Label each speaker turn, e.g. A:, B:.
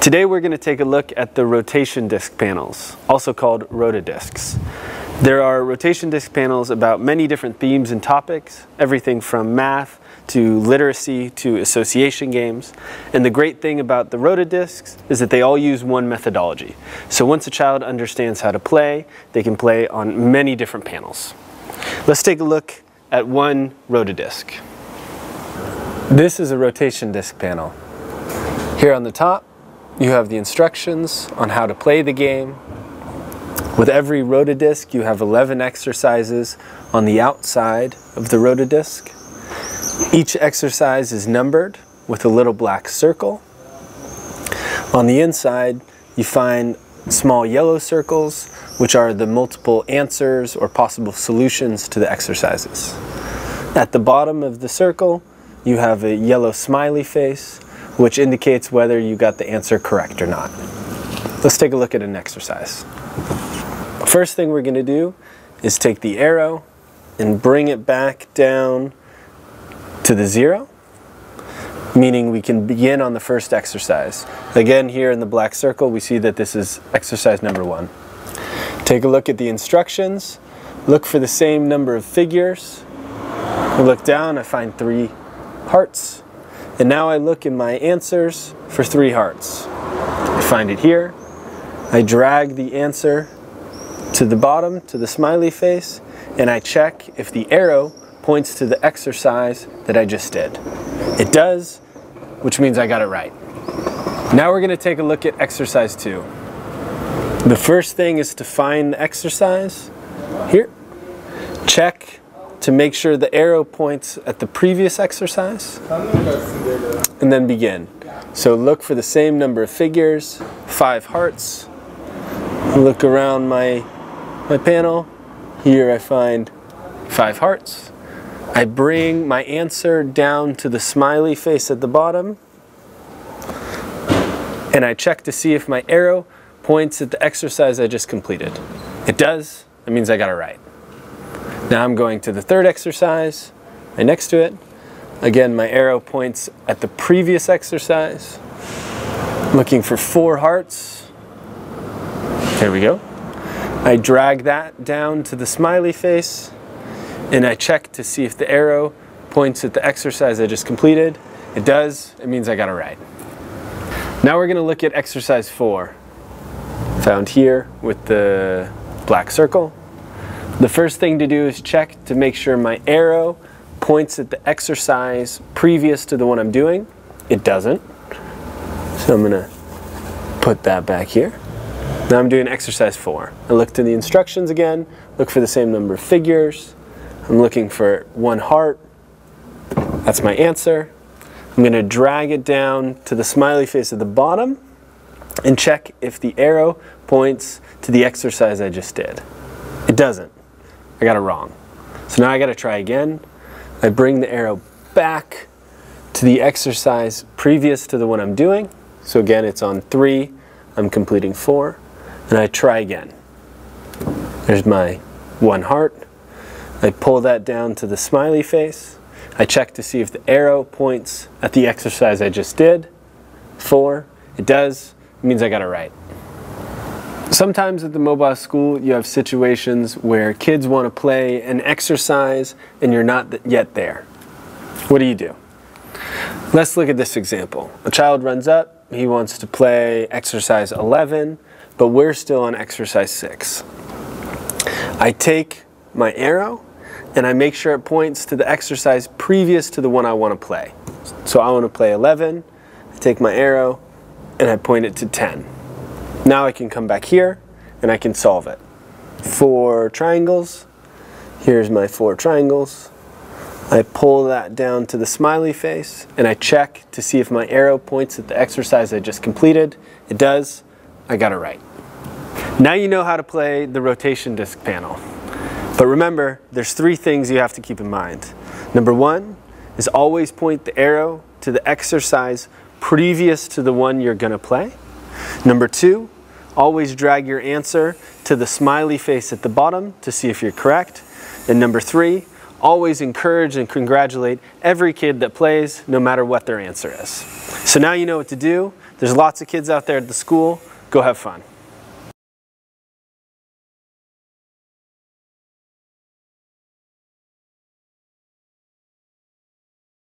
A: Today we're going to take a look at the rotation disc panels, also called ROTA discs. There are rotation disc panels about many different themes and topics, everything from math to literacy to association games. And the great thing about the ROTA discs is that they all use one methodology. So once a child understands how to play, they can play on many different panels. Let's take a look at one ROTA disc. This is a rotation disc panel. Here on the top, you have the instructions on how to play the game. With every ROTA disc, you have 11 exercises on the outside of the ROTA disc. Each exercise is numbered with a little black circle. On the inside, you find small yellow circles, which are the multiple answers or possible solutions to the exercises. At the bottom of the circle, you have a yellow smiley face, which indicates whether you got the answer correct or not. Let's take a look at an exercise. First thing we're going to do is take the arrow and bring it back down to the 0, meaning we can begin on the first exercise. Again, here in the black circle, we see that this is exercise number 1. Take a look at the instructions. Look for the same number of figures. I look down, I find 3 hearts. And now I look in my answers for 3 hearts. I find it here. I drag the answer to the bottom, to the smiley face, and I check if the arrow points to the exercise that I just did. It does, which means I got it right. Now we're going to take a look at exercise 2. The first thing is to find the exercise here. Check to make sure the arrow points at the previous exercise, and then begin. So look for the same number of figures, 5 hearts. Look around my panel. Here I find 5 hearts. I bring my answer down to the smiley face at the bottom, and I check to see if my arrow points at the exercise I just completed. It does. That means I got it right. Now I'm going to the third exercise, right next to it. Again, my arrow points at the previous exercise. Looking for 4 hearts. There we go. I drag that down to the smiley face, and I check to see if the arrow points at the exercise I just completed. It does. It means I got it right. Now we're going to look at exercise 4, found here with the black circle. The first thing to do is check to make sure my arrow points at the exercise previous to the one I'm doing. It doesn't. So I'm going to put that back here. Now I'm doing exercise 4. I look to the instructions again, look for the same number of figures. I'm looking for 1 heart. That's my answer. I'm going to drag it down to the smiley face at the bottom and check if the arrow points to the exercise I just did. It doesn't. I got it wrong. So now I got to try again. I bring the arrow back to the exercise previous to the one I'm doing. So again, it's on 3. I'm completing 4. And I try again. There's my 1 heart. I pull that down to the smiley face. I check to see if the arrow points at the exercise I just did. 4. It does. It means I got it right. Sometimes at the mobile school you have situations where kids want to play an exercise and you're not yet there. What do? Let's look at this example. A child runs up, he wants to play exercise 11, but we're still on exercise 6. I take my arrow and I make sure it points to the exercise previous to the one I want to play. So I want to play 11, I take my arrow and I point it to 10. Now I can come back here and I can solve it. 4 triangles. Here's my 4 triangles. I pull that down to the smiley face and I check to see if my arrow points at the exercise I just completed. It does. I got it right. Now you know how to play the rotation disc panel. But remember, there's 3 things you have to keep in mind. Number 1 is always point the arrow to the exercise previous to the one you're going to play. Number 2, always drag your answer to the smiley face at the bottom to see if you're correct. And number 3, always encourage and congratulate every kid that plays, no matter what their answer is. So now you know what to do. There's lots of kids out there at the school. Go have fun.